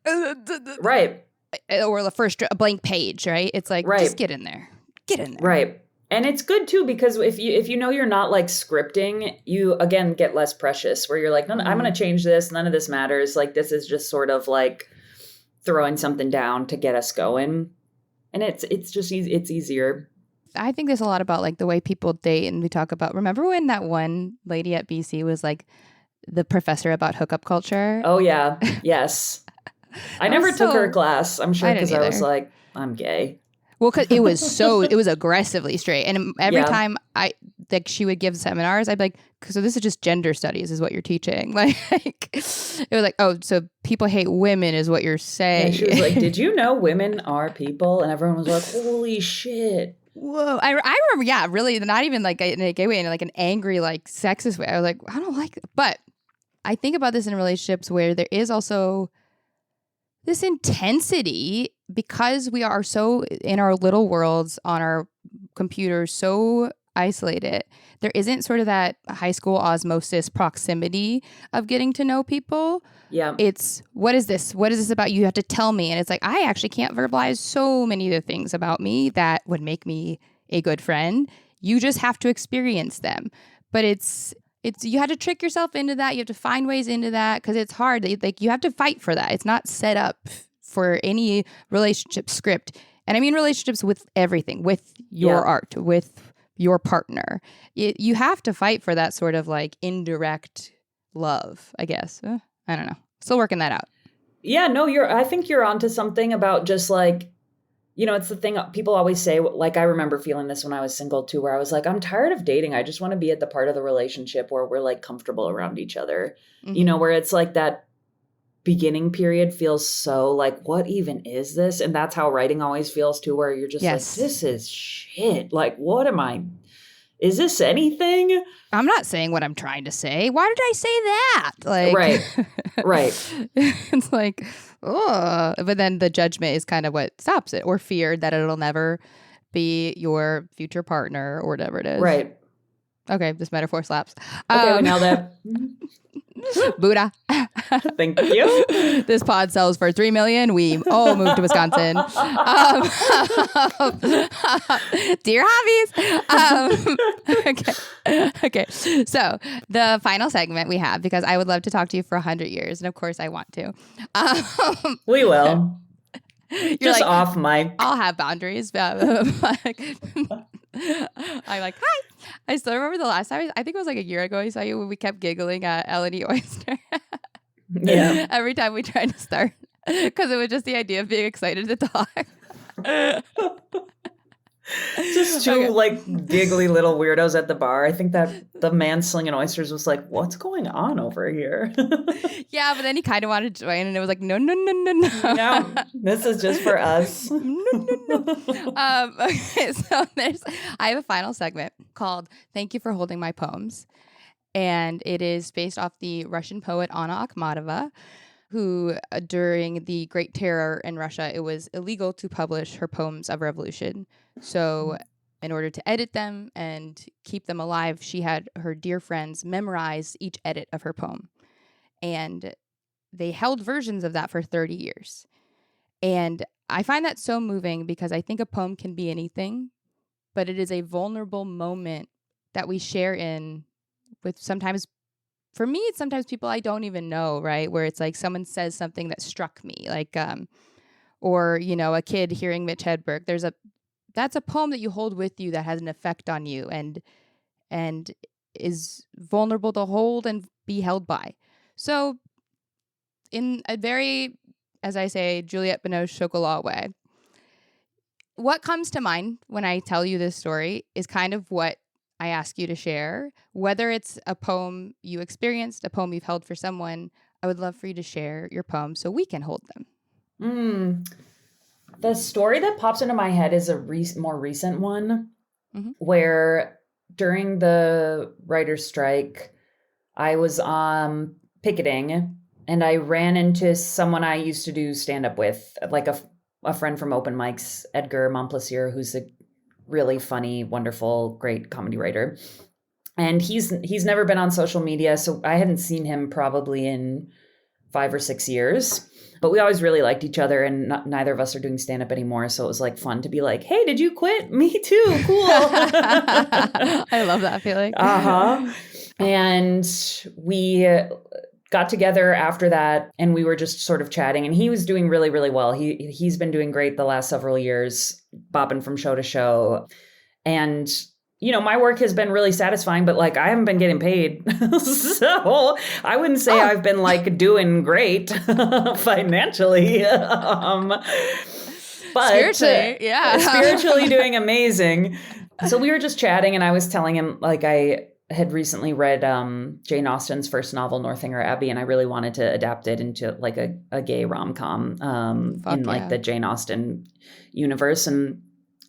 right. Or a blank page, right? It's like, just get in there. Get in there. Right. And it's good too, because if you know you're not like scripting, you again get less precious, where you're like, no, I'm going to change this. None of this matters. Like, this is just sort of like throwing something down to get us going. And it's just easy. It's easier. I think there's a lot about like the way people date, and we talk about, remember when that one lady at BC was like the professor about hookup culture? Oh yeah. Yes. I never took her class. I'm sure because I was like, I'm gay. Well, because it was aggressively straight. And every time she would give seminars, I'd be like, so this is just gender studies is what you're teaching. Like, it was like, oh, so people hate women is what you're saying. Yeah, she was like, did you know women are people? And everyone was like, holy shit. Whoa. I remember, really, not even like in a gay way, in like an angry, like sexist way. I was like, I don't like it. But I think about this in relationships where there is also this intensity, because we are so in our little worlds on our computers, so isolated. There isn't sort of that high school osmosis proximity of getting to know people. Yeah. It's, what is this? What is this about you? You have to tell me. And it's like, I actually can't verbalize so many of the things about me that would make me a good friend. You just have to experience them. But it's you have to trick yourself into that. You have to find ways into that, because it's hard. Like, you have to fight for that. It's not set up for any relationship script. And I mean relationships with everything, with your art, with your partner. You have to fight for that sort of like indirect love, I guess. I don't know. Still working that out. Yeah, no, I think you're onto something about just like, you know, it's the thing people always say, like, I remember feeling this when I was single too, where I was like, I'm tired of dating. I just want to be at the part of the relationship where we're like comfortable around each other, you know, where it's like that beginning period feels so like, what even is this? And that's how writing always feels too, where you're just like, this is shit. Like, is this anything? I'm not saying what I'm trying to say. Why did I say that? Like, right. It's like, oh, but then the judgment is kind of what stops it, or fear that it'll never be your future partner or whatever it is. Right. Okay, this metaphor slaps. Okay, we nailed it. Buddha. Thank you. This pod sells for $3 million. We all moved to Wisconsin. Dear hobbies. Okay. So the final segment we have, because I would love to talk to you for 100 years, and of course I want to. We will. Just like, off mic. I'll have boundaries. I'm like, hi. I still remember the last time, I think it was like a year ago, I saw you when we kept giggling at Eleni Oyster. Yeah. Every time we tried to start, because it was just the idea of being excited to talk. Just two like giggly little weirdos at the bar. I think that the man slinging oysters was like, what's going on over here? Yeah, but then he kind of wanted to join, and it was like, no. No, this is just for us. No. Okay, so I have a final segment called Thank You for Holding My Poems. And it is based off the Russian poet Anna Akhmatova, who during the Great Terror in Russia, it was illegal to publish her poems of revolution. So in order to edit them and keep them alive, she had her dear friends memorize each edit of her poem. And they held versions of that for 30 years. And I find that so moving, because I think a poem can be anything, but it is a vulnerable moment that we share in with sometimes, for me, it's sometimes people I don't even know, right? Where it's like someone says something that struck me, like, or, you know, a kid hearing Mitch Hedberg. That's a poem that you hold with you that has an effect on you and is vulnerable to hold and be held by. So in a very, as I say, Juliette Binoche chocolat way, what comes to mind when I tell you this story is kind of what I ask you to share, whether it's a poem you experienced, a poem you've held for someone. I would love for you to share your poem so we can hold them. The story that pops into my head is a more recent one, where during the writer's strike, I was picketing, and I ran into someone I used to do stand-up with, like a friend from open mics, Edgar Montplaisir, who's a really funny, wonderful, great comedy writer. And he's never been on social media, so I hadn't seen him probably in 5 or 6 years. But we always really liked each other, and neither of us are doing stand-up anymore. So it was like fun to be like, hey, did you quit? Me too. Cool. I love that feeling. And we got together after that, and we were just sort of chatting, and he was doing really, really well. He's been doing great the last several years, bopping from show to show. And you know, my work has been really satisfying, but like I haven't been getting paid. So I wouldn't say I've been like doing great financially. But spiritually, spiritually doing amazing. So we were just chatting, and I was telling him like I had recently read Jane Austen's first novel, Northanger Abbey, and I really wanted to adapt it into like a gay rom-com like the Jane Austen universe. And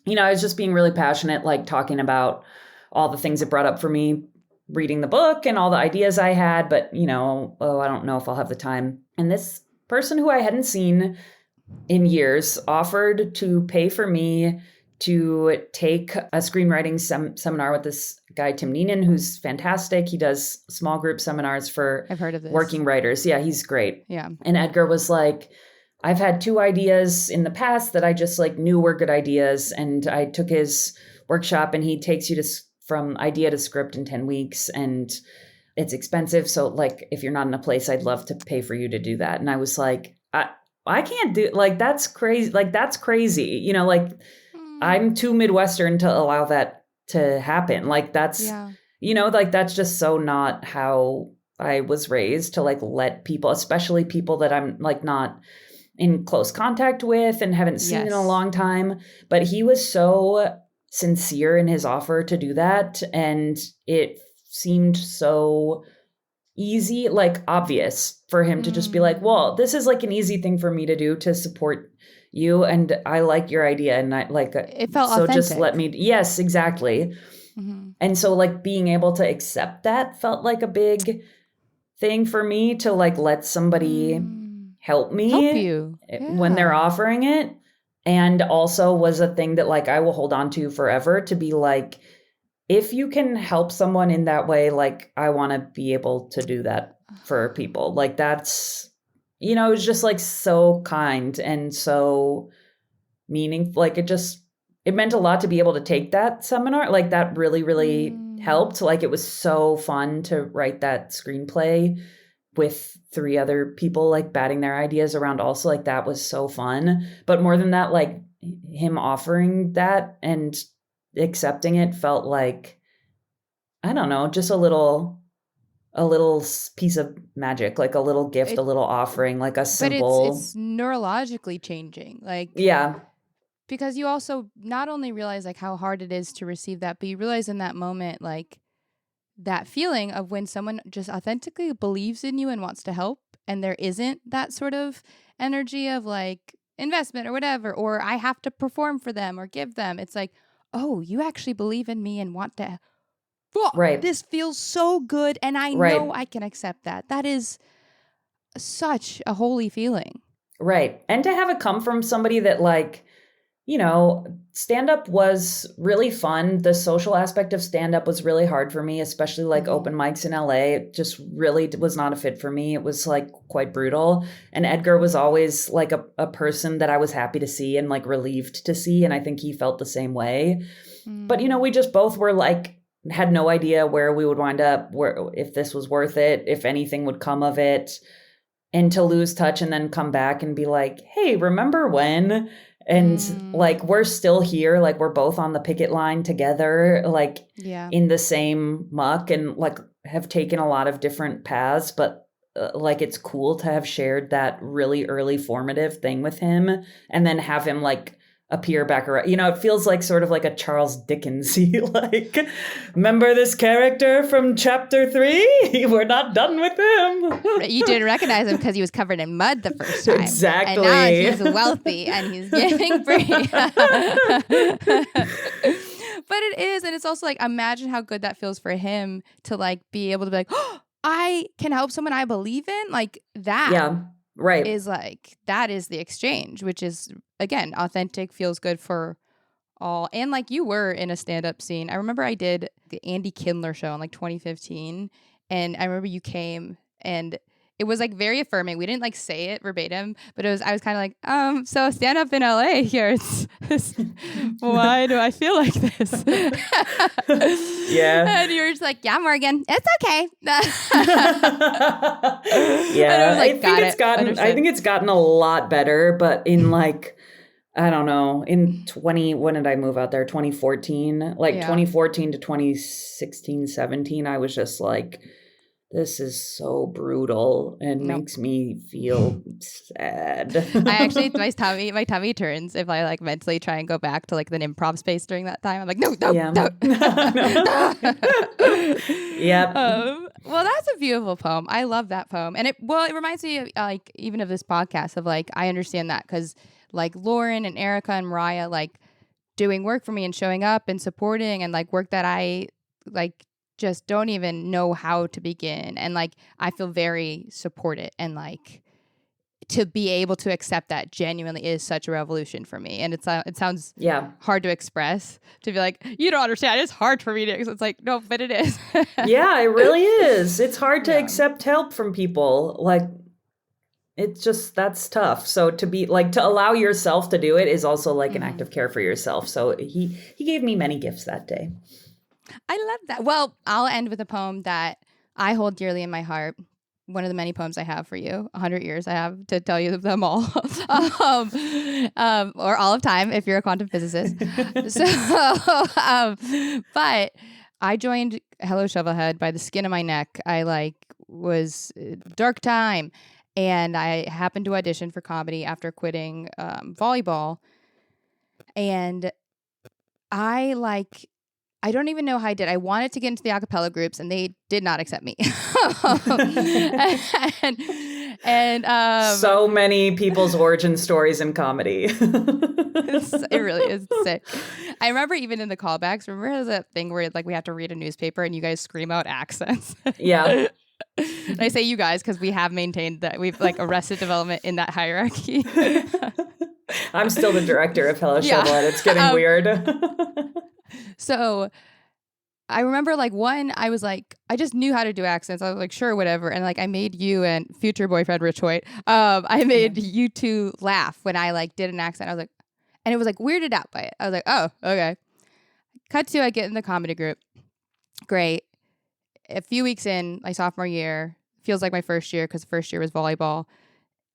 you know, I was just being really passionate, like talking about all the things it brought up for me, reading the book and all the ideas I had, but you know, I don't know if I'll have the time. And this person who I hadn't seen in years offered to pay for me to take a screenwriting seminar with this guy, Tim Neenan, who's fantastic. He does small group seminars for I've heard of this. Working writers. Yeah, he's great. Yeah. And Edgar was like, I've had 2 ideas in the past that I just like knew were good ideas. And I took his workshop, and he takes you from idea to script in 10 weeks, and it's expensive. So like, if you're not in a place, I'd love to pay for you to do that. And I was like, I can't do like, that's crazy. Like, that's crazy. You know, like I'm too Midwestern to allow that to happen. Like that's, you know, like that's just so not how I was raised, to like let people, especially people that I'm like not in close contact with and haven't seen in a long time. But he was so sincere in his offer to do that. And it seemed so easy, like obvious for him to just be like, well, this is like an easy thing for me to do to support you. And I like your idea. And I like, it felt so authentic. Just let me, yes, exactly. And so like being able to accept that felt like a big thing for me, to like let somebody help you when they're offering it. And also was a thing that like I will hold on to forever, to be like, if you can help someone in that way, like I want to be able to do that for people. Like that's, you know, it was just like so kind and so meaningful. Like it meant a lot to be able to take that seminar. Like that really, really helped. Like it was so fun to write that screenplay with 3 other people like batting their ideas around also. Like that was so fun. But more than that, like him offering that and accepting it felt like, I don't know, just a little piece of magic, like a little gift, a little offering, like a simple. But it's neurologically changing. Like, yeah. Because you also not only realize like how hard it is to receive that, but you realize in that moment, like that feeling of when someone just authentically believes in you and wants to help, and there isn't that sort of energy of like investment or whatever, or I have to perform for them or give them. It's like, oh, you actually believe in me and want to. Right. This feels so good, and I know I can accept that. That is such a holy feeling. Right. And to have it come from somebody that like, you know, stand-up was really fun. The social aspect of stand-up was really hard for me, especially like open mics in LA. It just really was not a fit for me. It was like quite brutal. And Edgar was always like a person that I was happy to see and like relieved to see. And I think he felt the same way. But, you know, we just both were like had no idea where we would wind up, where if this was worth it, if anything would come of it, and to lose touch and then come back and be like, hey, remember when? And like, we're still here. Like, we're both on the picket line together, like in the same muck, and like have taken a lot of different paths, but like, it's cool to have shared that really early formative thing with him and then have him like appear back around. You know, it feels like sort of like a Charles Dickens-y, like, remember this character from chapter 3? We're not done with him. You didn't recognize him because he was covered in mud the first time. Exactly. And now he's wealthy and he's getting free. But it is, and it's also like, imagine how good that feels for him to like be able to be like, oh, I can help someone I believe in. Like that. Yeah. Right. Is like, that is the exchange, which is, again, authentic, feels good for all. And like, you were in a stand-up scene. I remember I did the Andy Kindler show in like 2015. And I remember you came and it was like very affirming. We didn't like say it verbatim, but I was kind of like, so stand up in LA here. Why do I feel like this? Yeah. And you were just like, yeah, Morgan, it's okay. Yeah. I was like, I think it's gotten a lot better, but in like, I don't know, when did I move out there? 2014, like 2014 to 2016, 17. I was just like, this is so brutal and makes me feel sad. I actually, my tummy turns if I like mentally try and go back to like an improv space during that time. I'm like, no. Yep. Well, that's a beautiful poem. I love that poem. And it reminds me of, like, even of this podcast of like, I understand that because like Lauren and Erica and Mariah, like doing work for me and showing up and supporting and like work that I like just don't even know how to begin. And like, I feel very supported and like to be able to accept that genuinely is such a revolution for me. And it sounds hard to express, to be like, you don't understand. It's hard for me to, it's like, no, but it is. Yeah, it really is. It's hard to accept help from people. Like, it's just, that's tough. So to be like, to allow yourself to do it is also like an act of care for yourself. So he gave me many gifts that day. I love that. Well, I'll end with a poem that I hold dearly in my heart. One of the many poems I have for you. 100 years I have to tell you them all. Or all of time if you're a quantum physicist. But I joined Hello Shovelhead by the skin of my neck. I was dark time. And I happened to audition for comedy after quitting volleyball. And I don't even know how I did. I wanted to get into the a cappella groups, and they did not accept me. and so many people's origin stories in comedy. It really is sick. I remember even in the callbacks, remember that thing where like we have to read a newspaper and you guys scream out accents? Yeah. And I say you guys because we have maintained that we've like arrested development in that hierarchy. I'm still the director of Hello Shovelhead. It's getting weird. So I remember like I was like, I just knew how to do accents. I was like, sure, whatever. And like I made you and future boyfriend Rich Hoyt, I made you two laugh when I like did an accent. I was like, and it was like weirded out by it. I was like, oh, okay. Cut to, I get in the comedy group. Great. A few weeks in, my sophomore year, feels like my first year because the first year was volleyball.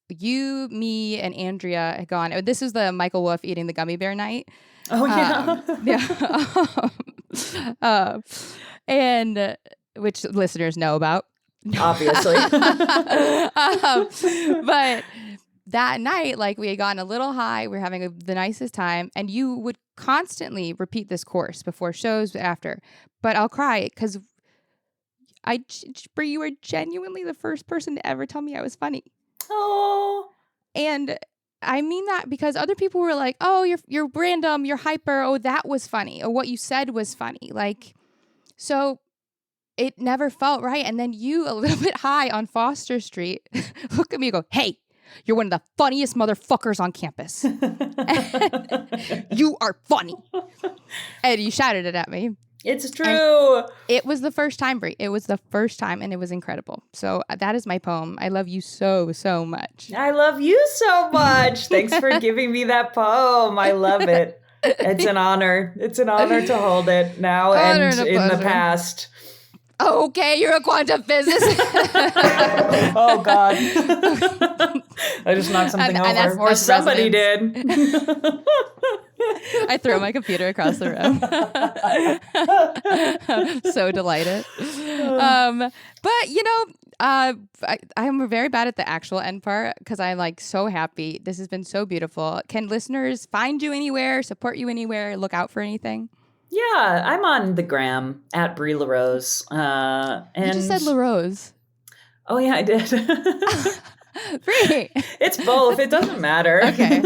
You, me, and Andrea had gone. This is the Michael Wolff eating the gummy bear night. Oh, yeah. And which listeners know about. Obviously. But that night, like we had gotten a little high. We were having the nicest time. And you would constantly repeat this course before shows, after. But I'll cry because Bri, you were genuinely the first person to ever tell me I was funny. Oh. And I mean that because other people were like, oh, you're random, you're hyper, oh, that was funny, or what you said was funny. Like, so it never felt right. And then you, a little bit high on Foster Street, look at me and go, hey, you're one of the funniest motherfuckers on campus. You are funny. And you shouted it at me. It's true. And it was the first time, Bri. It was the first time, and it was incredible. So that is my poem. I love you so, so much. I love you so much. Thanks for giving me that poem. I love it. It's an honor. It's an honor to hold it now Honor and and a in the pleasure. past. Okay, you're a quantum physicist. Oh, God. I just knocked something And that's over. Or somebody did. I throw my computer across the room. So delighted. But I'm very bad at the actual end part because I'm like so happy. This has been so beautiful. Can listeners find you anywhere, support you anywhere, look out for anything? Yeah, I'm on the gram at Bri LeRose. And You just said LeRose. Oh, yeah, I did. Bri. It's both. It doesn't matter. Okay.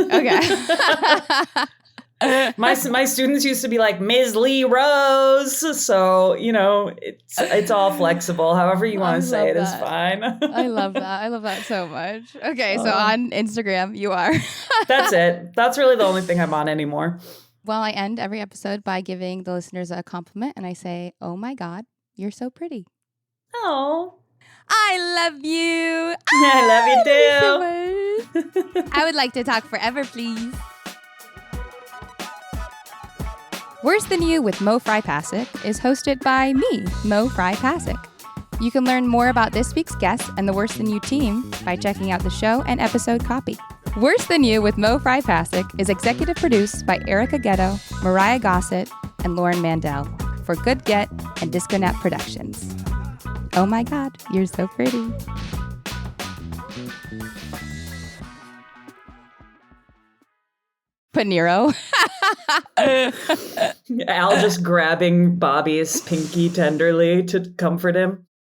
My students used to be like Ms. Lee Rose, so it's all flexible. However you want to say it is fine. I love that. I love that so much. Okay, so on Instagram you are. That's it. That's really the only thing I'm on anymore. Well, I end every episode by giving the listeners a compliment, and I say, "Oh my God, you're so pretty." Oh, I love you. I love you too. So much. I would like to talk forever, please. Worse Than You with Mo Fry Pasick is hosted by me, Mo Fry Pasick. You can learn more about this week's guest and the Worse Than You team by checking out the show and episode copy. Worse Than You with Mo Fry Pasick is executive produced by Erica Ghetto, Mariah Gossett, and Lauren Mandel for Good Get and Disconnect Productions. Oh my God, you're so pretty. Panero. Al just grabbing Bobby's pinky tenderly to comfort him.